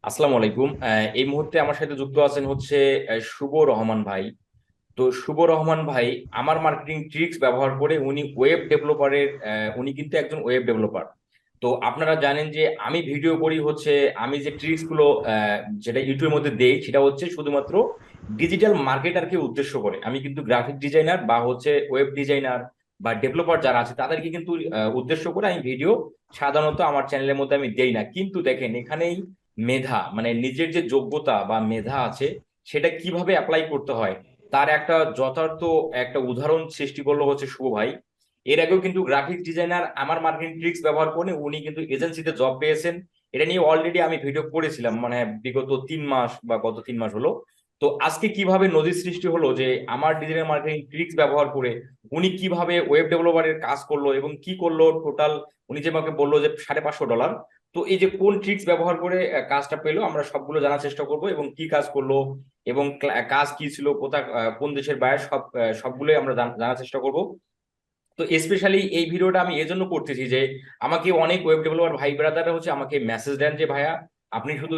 আসসালামু আলাইকুম। এই মুহূর্তে আমার সাথে যুক্ত আছেন হচ্ছে শুভ রহমান ভাই। তো শুভ রহমান ভাই আমার মার্কেটিং ট্রিক্স ব্যবহার করে উনি ওয়েব ডেভেলপারের উনি কিন্তু একজন ওয়েব ডেভেলপার। তো আপনারা জানেন যে আমি ভিডিও করি হচ্ছে, আমি যে ট্রিক্স গুলো যেটা ইউটিউবের মধ্যে দেই সেটা হচ্ছে শুধুমাত্র ডিজিটাল মার্কেটারকে উদ্দেশ্য করে। আমি কিন্তু গ্রাফিক ডিজাইনার বা হচ্ছে ওয়েব ডিজাইনার বা ডেভেলপার যারা আছে তাদেরকে কিন্তু উদ্দেশ্য করে আমি ভিডিও সাধারণত আমার চ্যানেলের মধ্যে আমি দেই না। কিন্তু দেখেন এখানেই মেধা, মানে নিজের যে যোগ্যতা বা মেধা আছে সেটা কিভাবে অ্যাপ্লাই করতে হয় তার একটা যথার্থ একটা উদাহরণ সৃষ্টি করলো হচ্ছে শুভ ভাই। এর আগেও কিন্তু গ্রাফিক ডিজাইনার আমার মার্কেটিং ট্রিক্স ব্যবহার করে উনি কিন্তু এজেন্সিতে জব পেয়েছেন। এটা নিয়ে অলরেডি আমি ভিডিও করেছিলাম, মানে বিগত 3 মাস বা গত 3 মাস হলো। তো আজকে কিভাবে নজির সৃষ্টি হলো যে আমার ডিজিটাল মার্কেটিং ট্রিক্স ব্যবহার করে উনি কিভাবে ওয়েব ডেভেলপারের কাজ করলো এবং কি করলো টোটাল। উনি যে আমাকে বললো যে $550। তো এই যে কোন ট্রিক্স ব্যবহার করে কাজটা পেলো আমরা সবগুলো জানার চেষ্টা করব, এবং কি কাজ করলো এবং কাজ কি ছিল, কোথায় কোন দেশের বাইরে, সবগুলোই আমরা জানার চেষ্টা করব। তো স্পেশালি এই ভিডিওটা আমি এজন্য করতেছি যে আমাকে অনেক ওয়েব ডেভেলপার ভাই ব্রাদাররা হচ্ছে আমাকে মেসেজ দেন যে ভাইয়া আপনি শুধু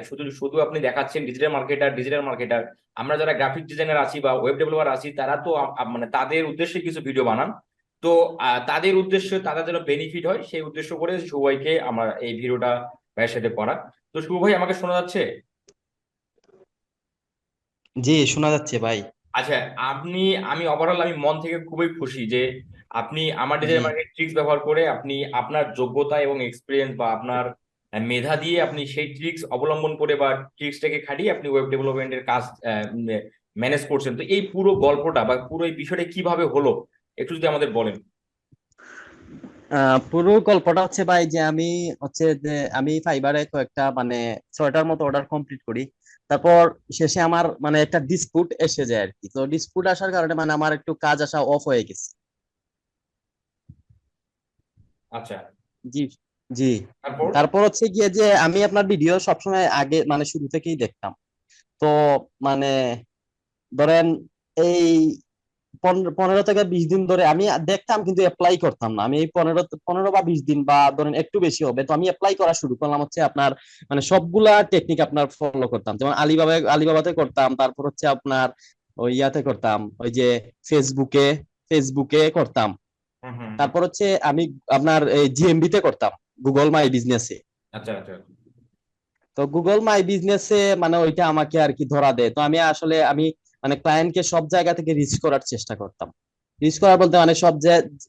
শুধু শুধু আপনি দেখাচ্ছেন ডিজিটাল মার্কেটার ডিজিটাল মার্কেটার। আমরা যারা গ্রাফিক ডিজাইনার আছি বা ওয়েব ডেভেলপার আছি তারা তো মানে তাদের উদ্দেশ্যে কিছু ভিডিও বানান। তো তাদের উদ্দেশ্যে তাদের যেন বেনিফিট হয় সেই উদ্দেশ্য করে সবাইকে আমার এই ভিডিওটা ভাইয়ের সাথে করা। তো শুভ ভাই আমাকে শোনা যাচ্ছে? জি, শোনা যাচ্ছে ভাই। আচ্ছা, আপনি আমি ওভারঅল আমি মন থেকে খুবই খুশি যে আপনি আমার জি। ডিজিটাল মার্কেটিং ট্রিক্স ব্যবহার করে আপনি আপনার যোগ্যতা এবং এক্সপিরিয়েন্স বা আপনার মেধা দিয়ে আপনি সেই ট্রিক্স অবলম্বন করে বা ট্রিক্সটাকে খাটিয়ে আপনি ওয়েব ডেভেলপমেন্টের কাজ ম্যানেজ করছেন। তো এই পুরো গল্পটা বা পুরো এই বিষয়টা কিভাবে হলো একটু যদি আমাদের বলেন। পুরো গল্পটা হচ্ছে ভাই যে আমি ফাইবারে কয়েকটা মানে 6টার মতো অর্ডার কমপ্লিট করি। তারপর শেষে আমার মানে একটা ডিসপুট এসে যায় আর কি। তো ডিসপুট আসার কারণে মানে আমার একটু কাজ আসা অফ হয়ে গেছে। আচ্ছা, জি। জি। তারপর? তারপর হচ্ছে গিয়ে যে আমি আপনার ভিডিও সবসময় আগে মানে শুরু থেকেই দেখতাম। তো মানে ধরেন এই 15 থেকে 20 দিন ধরে আমি দেখতাম কিন্তু অ্যাপ্লাই করতাম না। আমি এই 15 বা 20 দিন বা ধরেন একটু বেশি হবে, তো আমি অ্যাপ্লাই করা শুরু করলাম হচ্ছে আপনার মানে সবগুলা টেকনিক আপনার ফলো করতাম। যেমন আলিবাবাতে করতাম, তারপর হচ্ছে আপনার ওই ইয়াতে করতাম, ওই যে ফেসবুকে ফেসবুকে করতাম। হুম হুম হুম। তারপর হচ্ছে আমি আপনার এই জিএমবি তে করতাম, গুগল মাই বিজনেসে। আচ্ছা আচ্ছা। তো গুগল মাই বিজনেসে মানে ওইটা আমাকে আর কি ধরা দেয়। তো আমি মানে ক্লায়েন্টকে সব জায়গা থেকে রিচ করার চেষ্টা করতাম। রিচ করা বলতে মানে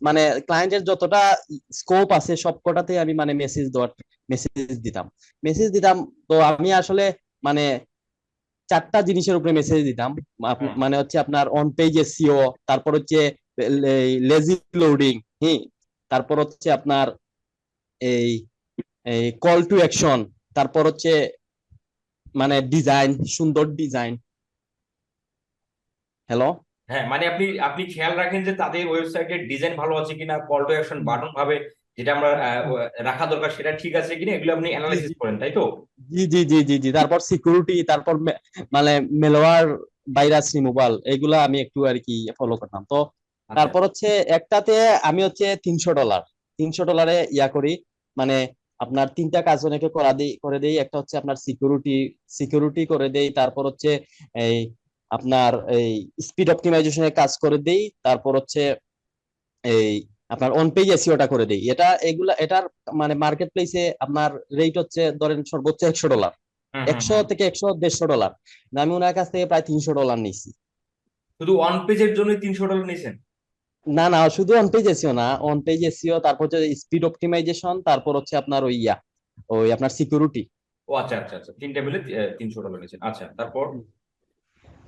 মানে ক্লায়েন্টের যতটা স্কোপ আছে সব কটাতে আমি মানে মেসেজ দিতাম মেসেজ দিতাম। তো আমি আসলে মানে 4টা জিনিসের উপরে মেসেজ দিতাম। হুম মানে হচ্ছে আপনার অন পেজ এসইও, তারপর হচ্ছে লেজি লোডিং, হ্যাঁ, তারপর হচ্ছে আপনার এই এই কল টু অ্যাকশন, তারপর হচ্ছে মানে ডিজাইন, সুন্দর ডিজাইন। হ্যালো। হ্যাঁ, মানে আপনি আপনি খেয়াল রাখেন যে তাদের ওয়েবসাইটের ডিজাইন ভালো আছে কিনা, কল টু অ্যাকশন বাটন ভাবে যেটা আমরা রাখা দরকার সেটা ঠিক আছে কিনা, এগুলো আপনি জি অ্যানালাইসিস জি করেন, তাই তো? জি জি জি জি জি তারপর সিকিউরিটি, তারপর মানে মেলওয়্যার, ভাইরাস রিমুভাল, এগুলা আমি একটু আর কি ফলো করতাম। তো আচ্ছা। তারপর হচ্ছে একটাতে আমি হচ্ছে $300 ইয়া করি। মানে আপনার 3টা কাজ অনেকে করে দেই। একটা হচ্ছে আপনার সিকিউরিটি করে দেই, তারপর হচ্ছে এই আপনার এই স্পিড অপটিমাইজেশনের কাজ করে দেই, তারপর হচ্ছে এই আপনার অন পেজ এসইওটা করে দেই। এটার মানে মার্কেট প্লেসে আপনার রেট হচ্ছে ধরেন সর্বোচ্চ $100। হুম হুম 100 হুম। থেকে 100, 150 ডলার। আমি ওনার কাছ থেকে প্রায় $300 নিয়েছি। শুধু ওয়ান পেজের জন্যই $300 নিয়েছেন? না না, শুধু অন পেজ এসিও না, অন পেজ এসিও, তারপর হচ্ছে স্পিড অপটিমাইজেশন, তারপর হচ্ছে আপনার ওই আপনার সিকিউরিটি। ও আচ্ছা আচ্ছা আচ্ছা, তিনটা মিলে $300 নিয়েছেন। আচ্ছা, তারপর?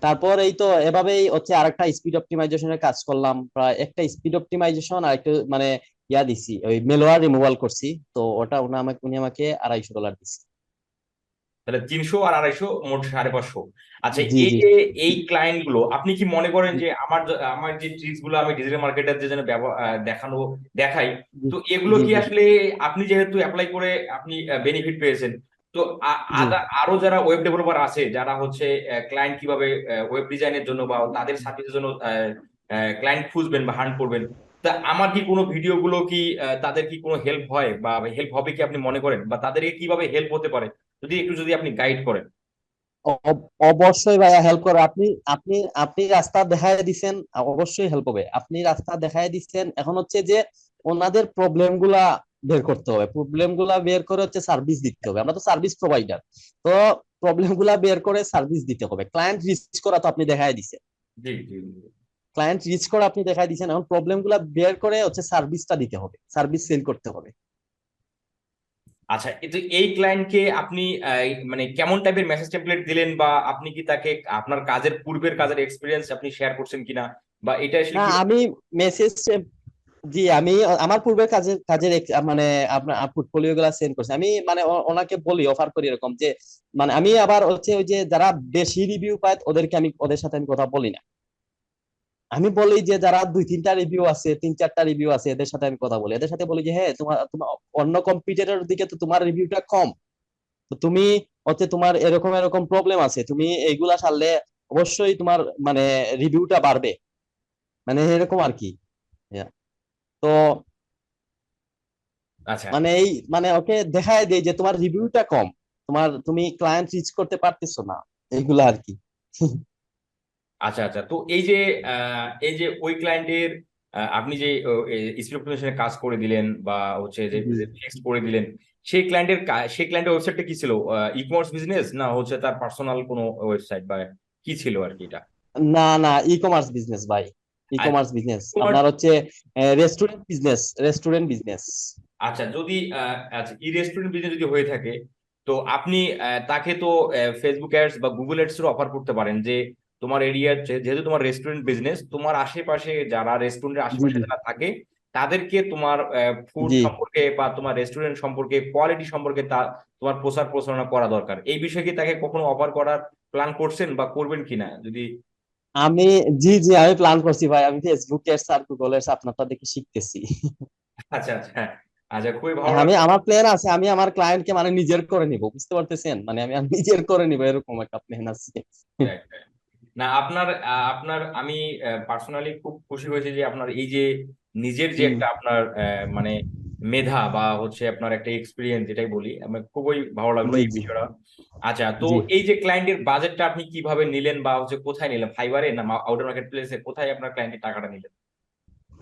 তারপর এই তো এভাবেই হচ্ছে আরেকটা স্পিড অপটিমাইজেশনের কাজ করলাম, প্রায় একটা স্পিড অপটিমাইজেশন আর একটু মানে দিছি, ওই মেলোয়ার রিমুভাল করছি। তো ওটা উনি আমাকে $250 দিচ্ছে। তাহলে 300 আর 250, মোট 550। আচ্ছা, জি এই জি যে এই ক্লায়েন্ট গুলো আপনি কি মনে করেন যে আমার যে ট্রিক্স গুলো আমি ডিজিটাল মার্কেটার যে জন্য দেখাই, জি তো এগুলো জি কি জি আসলে আপনি যেহেতু অ্যাপ্লাই করে আপনি বেনিফিট পেয়েছেন, তো জি আরো যারা ওয়েব ডেভেলপার আছে যারা হচ্ছে ক্লায়েন্ট কিভাবে ওয়েব ডিজাইনের জন্য বা তাদের সার্ভিসের জন্য ক্লায়েন্ট খুঁজবেন বা হান্ট করবেন, তা আমার কি কোনো ভিডিও গুলো কি তাদের কি কোনো হেল্প হয় বা হেল্প হবে কি আপনি মনে করেন, বা তাদেরকে কিভাবে হেল্প হতে পারে? যদি আপনি গাইড করেন। অবশ্যই ভাইয়া হেল্প করে। আপনি আপনি আপনি রাস্তা দেখায় দিচ্ছেন, অবশ্যই হেল্প হবে। আপনি রাস্তা দেখায় দিচ্ছেন, এখন হচ্ছে যে ওনাদের প্রবলেম গুলা বের করতে হবে। প্রবলেম গুলা বের করে হচ্ছে সার্ভিস দিতে হবে। আমরা তো সার্ভিস প্রোভাইডার, তো প্রবলেম গুলা বের করে সার্ভিস দিতে হবে। ক্লায়েন্ট রিচ করা তো আপনি দেখায় দিচ্ছেন, জি জি জি। ক্লায়েন্ট রিচ করা আপনি দেখায় দিচ্ছেন, এখন প্রবলেম গুলা বের করে হচ্ছে সার্ভিসটা দিতে হবে, সার্ভিস সেল করতে হবে। আচ্ছা, কিন্তু এই ক্লায়েন্টকে আপনি মানে কেমন টাইপের মেসেজ টেমপ্লেট দিলেন, বা আপনি কি তাকে আপনার কাজের পূর্বের কাজের এক্সপিরিয়েন্স আপনি শেয়ার করছেন কিনা, বা এটা আসলে না, কি? আমি মেসেজ, জি আমি আমার পূর্বের কাজের কাজের মানে আপনার পোর্টফোলিও গুলা সেন্ড করছি। আমি মানে ওনাকে বলি, অফার করি এরকম যে মানে আমি আবার হচ্ছে ওই যে যারা বেশি রিভিউ পায় ওদেরকে আমি, ওদের সাথে আমি কথা বলি না। আমি বলি যে যারা 2-3টা রিভিউ আছে, 3-4টা রিভিউ আছে, এদের সাথে আমি কথা বলি। এদের সাথে বলি যে হ্যাঁ, তোমার তোমার অন্য কম্পিটিটর দিকে তো তোমার রিভিউটা কম, তো তুমি হচ্ছে তোমার এরকম এরকম প্রবলেম আছে, তুমি এইগুলা সারলে অবশ্যই তোমার মানে রিভিউটা বাড়বে, মানে এরকম আর কি। Yeah. তো আচ্ছা মানে এই মানে ওকে দেখায় দেয় যে তোমার রিভিউটা কম, তুমি ক্লায়েন্ট রিচ করতে পারতেছো না, এইগুলা আর কি। আচ্ছা। আচ্ছা, তো এই যে ওই ক্লায়েন্টের আপনি যে স্পেসিফিকেশনে কাজ করে দিলেন, বা হচ্ছে যে জি। ফিক্সড করে দিলেন, সেই ক্লায়েন্টের ওয়েবসাইটটা কি ছিল? ই কমার্স বিজনেস, না হচ্ছে তার পার্সোনাল কোনো ওয়েবসাইট, বা কি ছিল আর কি এটা? না না, ই কমার্স বিজনেস ভাই, ই আচ্ছা, কমার্স বিজনেস তোমার আপনার হচ্ছে রেস্টুরেন্ট বিজনেস, রেস্টুরেন্ট বিজনেস। আচ্ছা, যদি আচ্ছা, ই রেস্টুরেন্ট বিজনেস যদি হয়ে থাকে, তো আপনি তাকে তো ফেসবুক অ্যাডস বা গুগল অ্যাডস এর অফার করতে পারেন, যে তোমার এরিয়া, যেহেতু তোমার রেস্টুরেন্ট বিজনেস, তোমার আশেপাশে যারা রেস্টুরেন্টের জি আশেপাশে জি যারা থাকে, তাদেরকে তোমার ফুড জি। সম্পর্কে বা তোমার রেস্টুরেন্ট সম্পর্কে, কোয়ালিটি সম্পর্কে তোমার প্রচার প্রচারণা করা দরকার। এই বিষয়ে কি তাকে কখনো অফার করার প্ল্যান করছেন, বা করবেন কিনা যদি? আমি, জি জি আমি প্ল্যান করছি ভাই। আমি ফেসবুক এর আর গুগল এর আপনারটা দেখে শিখতেছি। আচ্ছা আচ্ছা, হ্যাঁ। আচ্ছা, খুবই ভালো লাগলো। আমার প্ল্যান আছে, আমি আমার ক্লায়েন্টকে মানে নিজের করে নিব, বুঝতে পারতেছেন, মানে আমি আর নিজের করে নিব, এরকম একটা প্ল্যান আছে। Right, right. না, আপনার আমি পার্সোনালি খুব খুশি হয়েছে যে আপনার এই যে নিজের যে হুম। একটা আপনার মানে মেধা, বা হচ্ছে আপনার একটা এক্সপিরিয়েন্স, যেটাই বলি, আমার খুবই ভালো লাগলো জি এই জি বিষয়টা। আচ্ছা, তো জি। এই যে ক্লায়েন্টের বাজেটটা আপনি কিভাবে নিলেন, বা হচ্ছে কোথায় নিলেন, ফাইবারে না আউটার মার্কেট প্লেসে, কোথায় আপনার ক্লায়েন্টের টাকাটা নিলেন?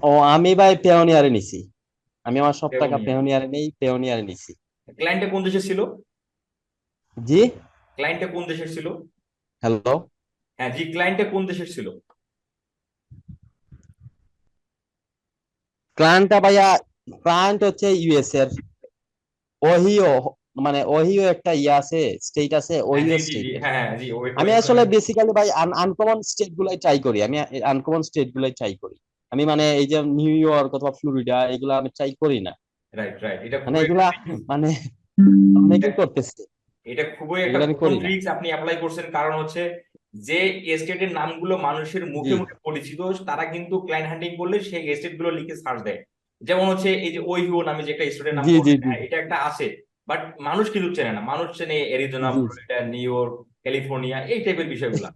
ও আমি ভাই পেওনিয়ারে নিছি। আমি আমার সব টাকা পেওনিয়া। পেওনিয়ারে নেই, পেওনিয়ারে নিছি। ক্লায়েন্টটা কোন দেশের ছিল? জি। ক্লায়েন্টটা কোন দেশের ছিল? হ্যালো। হ্যাঁ জি, ক্লায়েন্টটা কোন দেশের ছিল? ক্লায়েন্টটা ভাইয়া, ক্লায়েন্ট হচ্ছে ইউএস এর, ওহিও, মানে ওহিও একটা ইয়ে আছে, স্টেট আছে, হ্যাঁ জি ওহিও জি জি, স্টেটের। হ্যাঁ হ্যাঁ জি, আমি ওই আসলে বেসিক্যালি ভাই আনকমন স্টেট গুলাই ট্রাই করি। আমি আনকমন স্টেট গুলাই ট্রাই করি। আমি মানে এই যে নিউ ইয়র্ক অথবা ফ্লোরিডা এগুলা আমি ট্রাই করি না, রাইট রাইট, এটা মানে খুবই এগুলা মানে অনেকেই করতেছে, এটা খুবই একটা এগুলা আমি গোপন করি না। ট্রিক্স আপনি অ্যাপ্লাই করছেন, কারণ হচ্ছে যে এস্টেটের নামগুলো মানুষের জি মুখে মুখে পরিচিত, তারা কিন্তু ক্লায়েন্ট হান্টিং করলে সেই এস্টেট গুলো লিখে সার্চ দেয়। যেমন হচ্ছে এই যে ওইহিও নামে যে একটা স্টেটের নাম জি জি বললেন, জি হ্যাঁ, এটা একটা আছে, বাট মানুষ কিন্তু চেনে না। মানুষ চেনে অ্যারিজোনা, জি ফ্লোরিডা, নিউ ইয়র্ক, ক্যালিফোর্নিয়া, এই টাইপের বিষয়গুলা।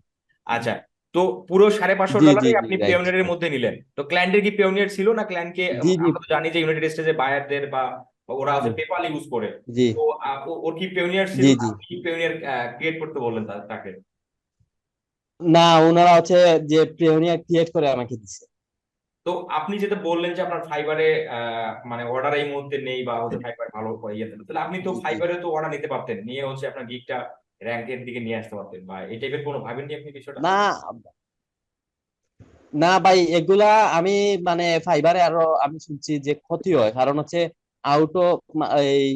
আচ্ছা, তো পুরো জি জি $550 জি আপনি রাইট। পেওনিয়ারের মধ্যে নিলেন। তো ক্লায়েন্টের কি পেওনিয়ার ছিল, না ক্লায়েন্টকে, জি জি আমরা তো জানি যে ইউনাইটেড স্টেটসে বায়ারদের বা ওরা হচ্ছে পেপাল ইউজ করে, জি তো ওর কি পেওনিয়ার ছিল, জি না জি। আপনি পেওনিয়ার ক্রিয়েট করতে বললেন তাকে? না, ওনারা হচ্ছে যে পেওনিয়া ক্রিয়েট করে আমাকে দিছে। তো আপনি যেটা বললেন যে আপনার ফাইবারে মানে অর্ডার এই মুহূর্তে নেই, বা হচ্ছে ফাইবার ভালো ইয়ে দেন, তাহলে আপনি তো জি জি। ফাইবারে তো অর্ডার নিতে পারতেন, নিয়ে হচ্ছে আপনার গিগটা র্যাঙ্কের দিকে নিয়ে আসতে পারতেন, বা এই টাইপের কোনো ভাবেননি আপনি বিষয়টা? না না ভাই, এগুলা আমি মানে ফাইবারে আরো আমি শুনছি যে ক্ষতি হয়, কারণ হচ্ছে আউটো এই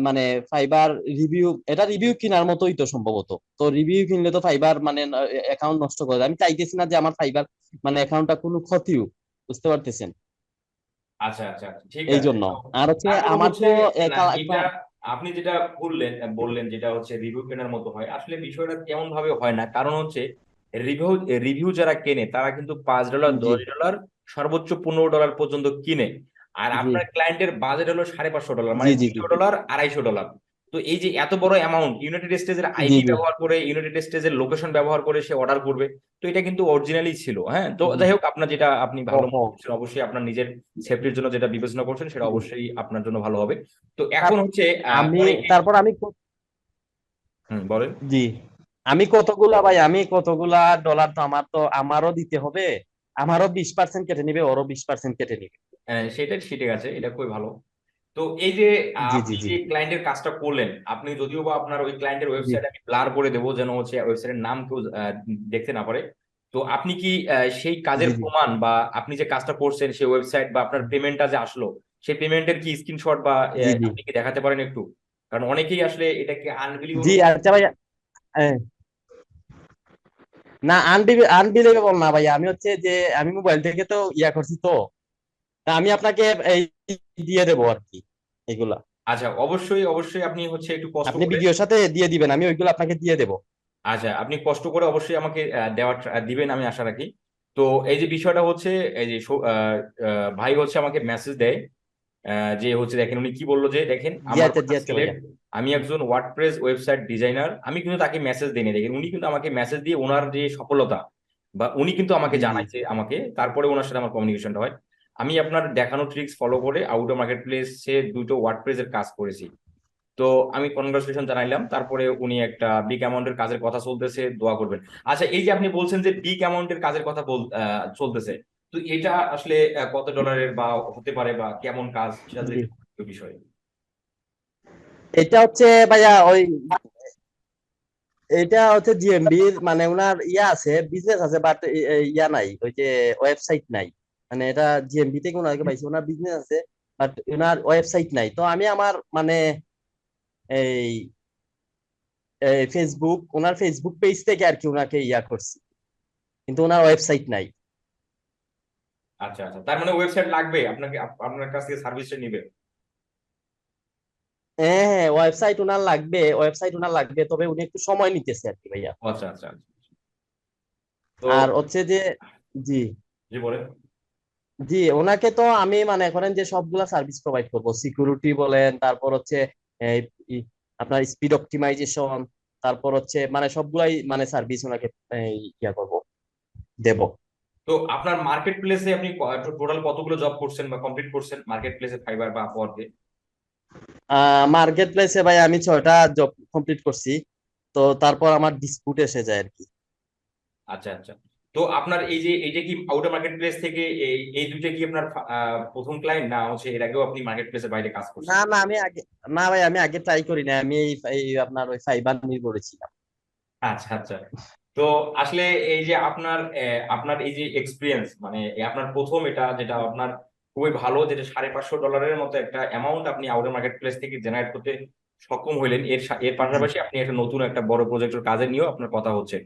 মানে ফাইবার রিভিউ, এটা রিভিউ কেনার মতোই তো সম্ভবত। তো রিভিউ কিনলে তো ফাইবার মানে অ্যাকাউন্ট নষ্ট করে দেয়। আমি চাইতেছি না যে আমার ফাইবার মানে অ্যাকাউন্টটা কোনো ক্ষতি হোক, বুঝতে পারতেছেন, আচ্ছা আচ্ছা আচ্ছা, ঠিক এই আছে। জন্য। তো আর হচ্ছে তারপর আমার হচ্ছে, তো না এটা আপনি যেটা বললেন যেটা হচ্ছে রিভিউ কেনার মতো হয়, আসলে বিষয়টা তেমন ভাবে হয় না, কারণ হচ্ছে রিভিউ রিভিউ যারা কেনে তারা কিন্তু $5, জি $10, সর্বোচ্চ $15 পর্যন্ত কিনে। আর জি আপনার ক্লায়েন্টের বাজেট হলো $550, জি মানে জি জি $200, $250। তো এই যে এত বড় অ্যামাউন্ট, ইউনাইটেড স্টেটসের জি আইপি জি ব্যবহার করে, ইউনাইটেড স্টেটসের লোকেশন ব্যবহার করে সে অর্ডার করবে, তো এটা কিন্তু অরিজিনালি ছিল। হ্যাঁ, তো জি। যাই হোক, আপনার যেটা আপনি ভালো মনে ওহো। করছেন, অবশ্যই আপনার নিজের সেফটির জন্য যেটা বিবেচনা করছেন সেটা জি। অবশ্যই আপনার জন্য ভালো হবে। তো এখন তার- হচ্ছে আমি অনেকে, তারপর আমি বলেন। জি, আমি কতগুলা ডলার, তো আমারও দিতে হবে, আমারও 20% কেটে নিবে, ওরও 20% কেটে নিবে। সেটাই ঠিক আছে, এটা খুবই ভালো। তো এই যে জি জি আপনি জি যে ক্লায়েন্টের কাজটা করলেন, আপনি যদিও বা আপনার ওই ক্লায়েন্টের জি ওয়েবসাইট আমি ব্লার করে দেবো যেন হচ্ছে ওয়েবসাইটের নাম কেউ দেখতে না পারে। তো আপনি কি সেই কাজের জি জি প্রমাণ বা আপনি যে কাজটা করছেন সেই ওয়েবসাইট বা আপনার পেমেন্টটা যে আসলো, সেই পেমেন্টের কি স্ক্রিনশট বা জি জি আপনি কি দেখাতে পারেন একটু? কারণ অনেকেই আসলে এটাকে জি, আনবিলিভেবল। আচ্ছা ভাই। হ্যাঁ, না, আনবিলিভেবল না ভাই, আমি হচ্ছে যে আমি মোবাইল থেকে তো করছি তো, তা আমি আপনাকে এই দিয়ে দেবো আর কি এগুলা। আচ্ছা, অবশ্যই অবশ্যই আপনি হচ্ছে একটু কষ্ট আপনি করে। ভিডিওর সাথে দিয়ে দিবেন, আমি ওইগুলো আপনাকে দিয়ে দেবো। আচ্ছা, আপনি কষ্ট করে অবশ্যই আমাকে দিবেন আমি আশা রাখি। তো এই যে বিষয়টা হচ্ছে, এই যে ভাই হচ্ছে আমাকে মেসেজ দেয়, যে হচ্ছে দেখেন উনি কি বললো, যে দেখেন আমার জি কথা আচ্ছা সিলেক্ট, ভাইয়া। আমি একজন ওয়ার্ডপ্রেস ওয়েবসাইট ডিজাইনার। আমি কিন্তু তাকে মেসেজ দিইনি, দেখেন উনি কিন্তু আমাকে মেসেজ দিয়ে ওনার যে সফলতা বা উনি কিন্তু আমাকে জি জি জানাইছে আমাকে, তারপরে ওনার সাথে আমার কমিউনিকেশনটা হয়। আমি আপনার দেখানো ট্রিক্স ফলো করে আউটো মার্কেট প্লেসে দুটো ওয়ার্ডপ্রেসের কাজ করেছি। তো আমি কনগ্রাচুলেশন জানাইলাম, তারপরে উনি একটা বিগ অ্যামাউন্টের কাজের কথা চলতেছে, দোয়া করবেন। আচ্ছা, এই যে আপনি বলছেন যে বিগ অ্যামাউন্টের কাজের কথা চলতেছে, তো এটা আসলে কত ডলারের বা হতে পারে বা কেমন কাজ, সেটা যদি জি, একটু বিষয়। এটা হচ্ছে ভাইয়া ওই, এটা হচ্ছে জিএমবির মানে ওনার আছে, বিজনেস আছে, বাট নাই, ওই যে ওয়েবসাইট নাই। মানে এটা জিএমবি থেকে ওনাকে পাইছে, ওনার বিজনেস আছে, বাট ওনার ওয়েবসাইট নাই। তো আমি আমার মানে এই ওনার ফেসবুক পেজ থেকে আর কি ওনাকে করছি, কিন্তু ওনার ওয়েবসাইট নাই। আচ্ছা আচ্ছা, তার মানে ওয়েবসাইট লাগবে আপনাকে, আপনার কাছ থেকে সার্ভিসটা নিবে। হ্যাঁ হ্যাঁ, ওয়েবসাইট ওনার লাগবে, তবে উনি একটু সময় নিতেছে আর কি ভাইয়া। আচ্ছা আচ্ছা আচ্ছা। তো আর হচ্ছে যে, জি জি বলেন। জি, ওনাকে তো আমি মানে করেন যে সবগুলা সার্ভিস প্রোভাইড করব, সিকিউরিটি বলেন, তারপর হচ্ছে এই, ই- আপনার স্পিড অপটিমাইজেশন, তারপর হচ্ছে মানে সবগুলাই মানে সার্ভিস ওনাকে এই, করব, দেব। তো আপনার মার্কেট প্লেসে আপনি টোটাল কতগুলো জব করছেন বা কমপ্লিট করছেন মার্কেট প্লেসে, ফাইবার বা আপওয়ার্কে? মার্কেট প্লেসে ভাই আমি 6টা জব কমপ্লিট করছি, তো তারপর আমার ডিসপুট এসে যায় আর কি। আচ্ছা আচ্ছা। তো আপনার এই যে এইটা কি আউটার মার্কেট প্লেস থেকে এই এই দুইটা কি আপনার প্রথম ক্লায়েন্ট, না হচ্ছে এর আগেও আপনি মার্কেট প্লেসের বাইরে কাজ না করছেন? না, আমি আগে, না ভাই আমি আগে ট্রাই করি না, আমি এই আপনার ওই ফাইবার নিয়ে করেছিলাম। আচ্ছা আচ্ছা। তো আসলে এই যে আপনার আপনার এই যে এক্সপিরিয়েন্স, মানে আপনার প্রথম এটা যেটা আপনার খুবই ভালো, যেটা $550 মতো একটা অ্যামাউন্ট আপনি আউটার মার্কেট প্লেস থেকে জেনারেট করতে সক্ষম হইলেন, এর জি পাশাপাশি আপনি একটা নতুন একটা বড় প্রজেক্টের কাজে নিয়েও আপনার কথা হচ্ছে।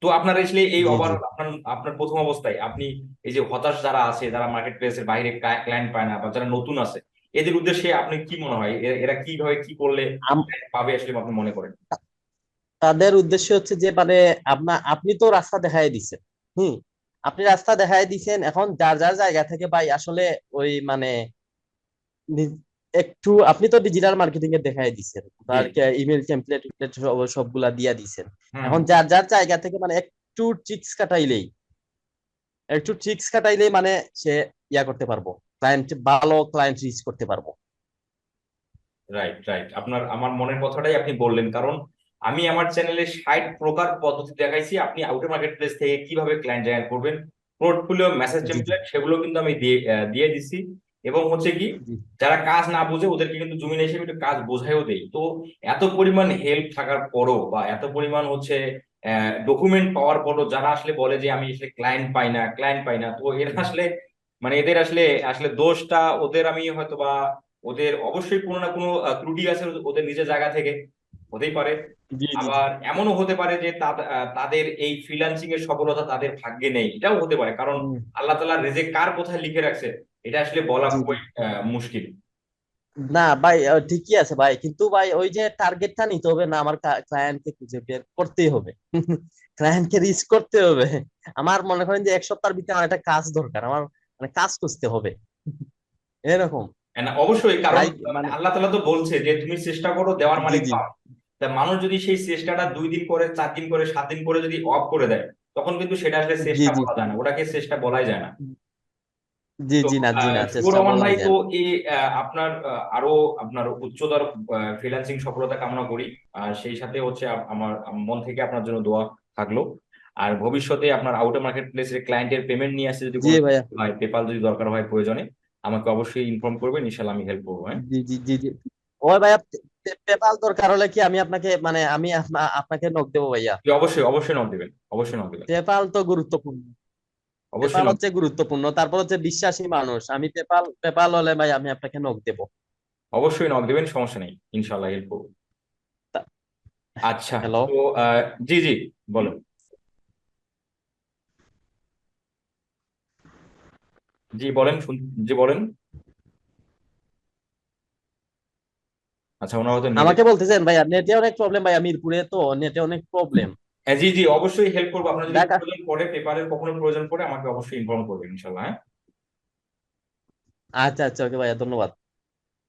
তো আপনার আসলে এই জি জি। ওভারঅল আপনার আপনার প্রথম অবস্থায় আপনি এই যে হতাশ যারা আছে, যারা মার্কেট প্লেসের বাইরে ক্লায়েন্ট পায় না বা যারা নতুন আছে, এদের উদ্দেশ্যে আপনি কি মনে হয়, এরা কিভাবে কি করলে client পাবে আসলে আপনি মনে করেন? তাদের উদ্দেশ্য হচ্ছে যে মানে আপনি তো রাস্তা দেখাই দিছেন। হুম, আপনি রাস্তা দেখাই দিছেন, এখন যার যার জায়গা থেকে ভাই আসলে ওই মানে একটু আপনি তো ডিজিটাল মার্কেটিং এ দেখাই দিছেন, জি। তার ইমেল টেমপ্লেট সবগুলা দিয়া দিছেন। হুম। এখন যার যার জায়গা থেকে মানে একটু ট্রিক্স কাটাইলেই মানে সে করতে পারবো, ভালো ক্লায়েন্ট রিচ করতে পারবো। রাইট রাইট, আপনার আমার মনের কথাটাই আপনি বললেন। কারণ আমি আমার চ্যানেলে 60 প্রকার পদ্ধতি দেখাইছি আপনি আউটার মার্কেট প্লেস থেকে কিভাবে ক্লায়েন্ট জেনারেট করবেন। পোর্টফোলিও মেসেজ জি জি টেমপ্লেট সেগুলো কিন্তু আমি দিয়ে দিছি। এবং হচ্ছে কি, জি যারা কাজ না বুঝে ওদেরকে কিন্তু জমিনে এসে একটু কাজ বোঝাইও দেই। তো এত পরিমাণ হেল্প থাকার পরও বা এত পরিমাণ হচ্ছে ডকুমেন্ট পাওয়ার পরও যারা আসলে বলে যে আমি আসলে ক্লায়েন্ট পাই না, তো এরা আসলে মানে এদের আসলে আসলে দোষটা ওদের, আমি হয়তো বা ওদের অবশ্যই কোনো না কোনো ত্রুটি আছে ওদের নিজের জায়গা থেকে, হতেই পারে। জি জি জি। আবার এমনও হতে পারে যে তাদের এই ফ্রিল্যান্সিং এর সফলতা তাদের ভাগ্যে নেই, এটাও হতে পারে। কারণ হুম, আল্লাহ তাআলা রেজেক কার কোথায় লিখে রাখছে এটা আসলে বলা জি জি। খুবই মুশকিল। না ভাই, ঠিকই আছে ভাই, কিন্তু ভাই ওই যে টার্গেটটা নিতে হবে না, আমার ক্লায়েন্টকে খুঁজে বের করতেই হবে, ক্লায়েন্টকে রিচ করতে হবে। আমার মনে করেন যে 1 সপ্তাহের ভিতরে আমার একটা কাজ দরকার, আমার মানে কাজ খুঁজতে হবে, এরকম না, অবশ্যই, কারণ ভাই মানে। আল্লাহ তাআলা তো বলছে যে তুমি চেষ্টা করো, দেওয়ার জি মালিক জি পাও। তা মানুষ যদি সেই চেষ্টাটা 2 দিন করে, 4 দিন করে, 7 দিন করে যদি অফ করে দেয়, তখন কিন্তু সেটা আসলে জি চেষ্টা জি বলা যায় না, ওটাকে চেষ্টা বলাই যায় না। জি তো জি না, জি না, শুভ চেষ্টা রহমান করলাম ভাই, যে তো এই আপনার আরো আপনার উচ্চতর ফ্রিল্যান্সিং সফলতা কামনা করি। আর সেই সাথে হচ্ছে আমার মন থেকে আপনার জন্য দোয়া থাকলো। আর ভবিষ্যতে আপনার আউটার মার্কেট প্লেসের ক্লায়েন্টের পেমেন্ট নিয়ে আসতে যদি জি কোনো ভাইয়া, হয়, পেপাল যদি দরকার হয় প্রয়োজনে, আমাকে অবশ্যই ইনফর্ম করবেন, ইনশাল্লাহ আমি হেল্প করবো, হ্যাঁ। জি জি জি জি। ওই ভাইয়া, পেপাল দরকার হলে কি আমি আপনাকে মানে আমি আপনাকে নক দেবো ভাইয়া? জি, অবশ্যই অবশ্যই নক দিবেন, অবশ্যই নক দিবেন, পেপাল তো গুরুত্বপূর্ণ, অবশ্যই পেপাল নক। হচ্ছে গুরুত্বপূর্ণ, তারপর হচ্ছে বিশ্বাসী মানুষ, আমি পেপাল পেপাল হলে ভাই আমি আপনাকে নক দেবো। অবশ্যই নক দিবেন, সমস্যা নেই, ইনশাল্লাহ হেল্প করবো। আচ্ছা। হ্যালো। তো জি জি, বলেন। জি বলেন, জি বলেন। আচ্ছা, ওনার হয়তো নেটে। আমাকে বলতেছেন ভাইয়া, নেটে অনেক প্রবলেম ভাইয়া, মিরপুরে তো নেটে অনেক প্রবলেম। হ্যাঁ, জি জি, অবশ্যই হেল্প করবো। আপনার যদি ঢাকা। প্রয়োজন পড়ে, পেপারের কখনো প্রয়োজন পড়ে, আমাকে অবশ্যই ইনফর্ম করবেন, ইনশাল্লাহ, হ্যাঁ। আচ্ছা আচ্ছা, ওকে ভাইয়া, ধন্যবাদ।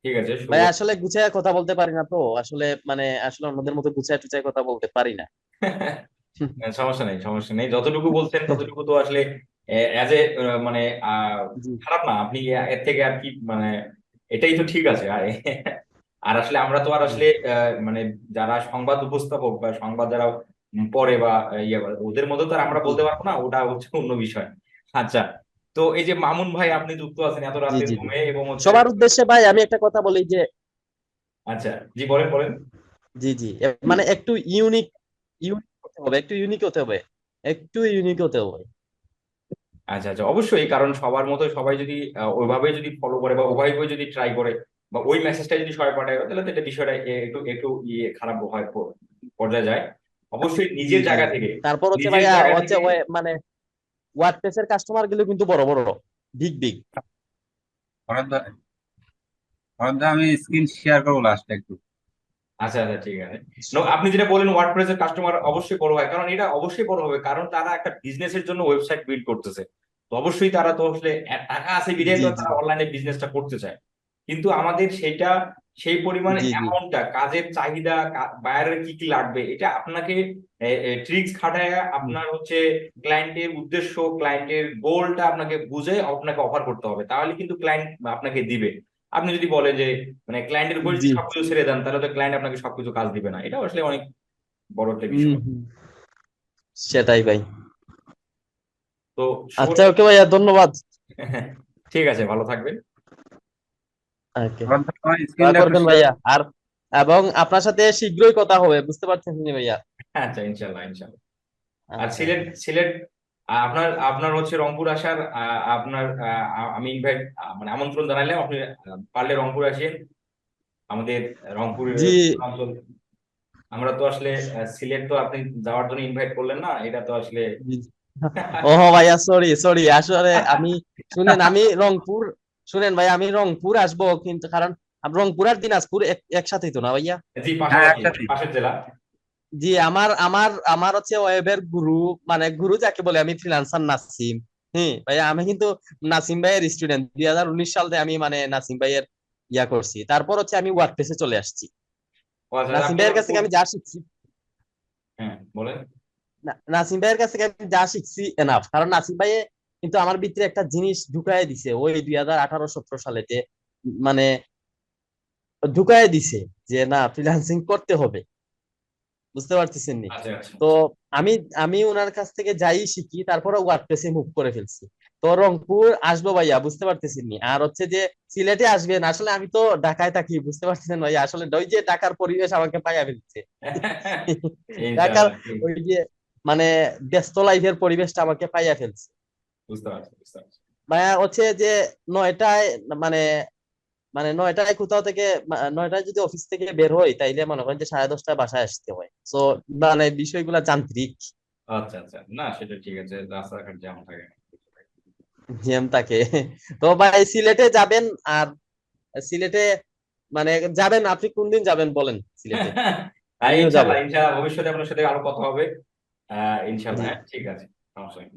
ঠিক আছে, শুভ। ভাই আসলে গুছায় কথা বলতে পারি না তো, আসলে মানে আসলে অন্যদের মতো গুছায় টুচায় কথা বলতে পারি না। সমস্যা নেই, সমস্যা নেই, যতটুকু বলছেন ততটুকু তো আসলে অ্যাজ এ মানে জি খারাপ না। আপনি এর থেকে আর কি মানে, এটাই তো ঠিক আছে। আর আর আসলে আমরা তো আর জি আসলে মানে যারা সংবাদ উপস্থাপক বা সংবাদ যারা পড়ে বা ইয়ে করে, ওদের মধ্যে তো আর আমরা জি বলতে পারবো না, ওটা হচ্ছে অন্য বিষয়। আচ্ছা। তো এই যে মামুন ভাই, আপনি যুক্ত আছেন এত জি রাতে জি জি। ঘুমে এবং হচ্ছে। সবার উদ্দেশ্যে ভাই আমি একটা কথা বলি যে, আচ্ছা, জি বলেন বলেন। জি জি, মানে একটু ইউনিক, ইউনিক হতে হবে, একটু ইউনিক হতে হবে, একটু ইউনিক হতে হবে। আচ্ছা আচ্ছা, অবশ্যই, কারণ সবার মতো সবাই যদি ওইভাবে যদি ফলো করে বা ওইভাবে যদি ট্রাই করে বা ওই মেসেজটা যদি সবাই পাঠায়, তাহলে তো এটা বিষয়টা একটু একটু ইয়ে খারাপ হয়, পর্যায়ে যায়। অবশ্যই জি নিজের জি। জায়গা থেকে, তারপর হচ্ছে নিজের ভাইয়া জায়গা হচ্ছে থেকে। ওই মানে ওয়ার্ডপ্রেসের কাস্টমার গুলো কিন্তু বড় বড়, বিগ বিগ। হয়তো আমি স্ক্রিন শেয়ার করবো লাস্টে একটু। আচ্ছা আচ্ছা, ঠিক আছে। আপনি যেটা বলেন ওয়ার্ডপ্রেসের কাস্টমার অবশ্যই বড় হয়, কারণ এটা অবশ্যই বড় হবে, কারণ তারা একটা বিজনেসের জন্য ওয়েবসাইট বিল্ড করতেছে। তো অবশ্যই তারা তো আসলে টাকা আছে বিধায় জি তো জি তারা অনলাইনে বিজনেসটা করতে চায়। কিন্তু আমাদের সেটা, সেই পরিমাণ জি জি অ্যামাউন্টটা, কাজের চাহিদা, বায়ারের কি কি লাগবে, এটা আপনাকে ট্রিক্স খাটায় জি আপনার হচ্ছে ক্লায়েন্টের উদ্দেশ্য, ক্লায়েন্টের গোলটা আপনাকে বুঝে আপনাকে অফার করতে হবে, তাহলে কিন্তু ক্লায়েন্ট আপনাকে দিবে। আপনি যদি বলেন যে মানে ক্লায়েন্টের উপর যদি জি। সবকিছু ছেড়ে দেন, তাহলে তো ক্লায়েন্ট আপনাকে সবকিছু কাজ দিবে না, এটা আসলে অনেক বড় একটা হুম বিষয়। হুম, সেটাই ভাই। তো শুভ। আচ্ছা ওকে ভাইয়া, ধন্যবাদ। ঠিক আছে, ভালো থাকবেন। ওকে, আমার দোয়া স্ক্রিনটা একটু করবেন শেয়ার। ভাইয়া। আর এবং আপনার সাথে শীঘ্রই কথা হবে, বুঝতে পারছেন কি ভাইয়া? আচ্ছা, ইনশাল্লাহ ইনশাল্লাহ। আর আচ্ছা। সিলেট সিলেট আপনার আপনার হচ্ছে রংপুর আসার আপনার আমি ইনভাইট মানে আমন্ত্রণ জানাইলাম, আপনি পারলে রংপুর আসেন। আমাদের রংপুরের জি অঞ্চল, আমরা তো আসলে সিলেট তো আপনি যাওয়ার জন্য ইনভাইট করলেন না, এটা তো আসলে। জি। ও ভাইয়া, সরি সরি, আসলে আমি, শুনেন আমি রংপুর, শুনেন ভাই আমি রংপুর আসবো, কিন্তু কারণ রংপুর আর দিনাজপুর একসাথেই তো না ভাইয়া? জি, হ্যাঁ, পাশাপাশি, একসাথে। পাশের জেলা। জি, আমার আমার আমার হচ্ছে ওয়েবের গুরু, মানে গুরু যাকে বলে, আমি ফ্রিল্যান্সার নাসিম। হ্যাঁ ভাইয়া, আমি কিন্তু নাসিম ভাইয়ের স্টুডেন্ট, 2019 সালে আমি মানে নাসিম ভাইয়ের ইয়া করছি, তারপর হচ্ছে আমি ওয়ার্ডপ্রেসে চলে আসছি। ও আচ্ছা, নাসিম আপনি ভাইয়ের আবার কাছ থেকে আমি যা শিখছি, হ্যাঁ বলেন। নাসিম ভাইয়ের কাছ থেকে আমি যা শিখছি এনাফ, কারণ নাসিম ভাই কিন্তু আমার ভিতরে একটা জিনিস ঢুকাই দিছে ওই 2018-17 সালেতে, মানে ঢুকাই দিছে যে না, ফ্রিল্যান্সিং করতে হবে, বুঝতে পারতেছেন নি? আচ্ছা আচ্ছা তো আমি আমি ওনার কাছ থেকে যাই শিখি, তারপরে ওয়ার্ডপ্রেসে মুভ করে ফেলছি। তো রংপুর আসবো ভাইয়া, বুঝতে পারতেছেন নি? আর হচ্ছে যে সিলেটে আসবেন, আসলে আমি তো ঢাকায় থাকি, বুঝতে পারতেছেন ভাইয়া, আসলে ওই যে ঢাকার পরিবেশ আমাকে পাইয়া ফেলছে। ঢাকার ইনশাআল্লাহ, ঠিক। ওই যে মানে ব্যস্ত লাইফের পরিবেশটা আমাকে পাইয়া ফেলছে বুঝতে পারছি, বুঝতে পারছি। ভাইয়া। হচ্ছে যে 9টায়, মানে মানে 9টায় কোথাও থেকে, 9টায় যদি অফিস থেকে বের হই, তাইলে মনে করেন যে 10:30টায় বাসায় আসতে হয়। তো মানে বিষয়গুলা যান্ত্রিক, আচ্ছা আচ্ছা, না সেটা ঠিক আছে, রাস্তাঘাট জ্যাম থাকে। জ্যাম থাকে। তো ভাই সিলেটে যাবেন, আর সিলেটে মানে যাবেন, আপনি কোন দিন যাবেন বলেন সিলেটে? আমিও যাব। ইনশাল্লাহ ইনশাল্লাহ, ভবিষ্যতে আপনার সাথে আরো কথা হবে। ইনশাল্লাহ, জি। হ্যাঁ, ঠিক আছে, সমস্যা নেই।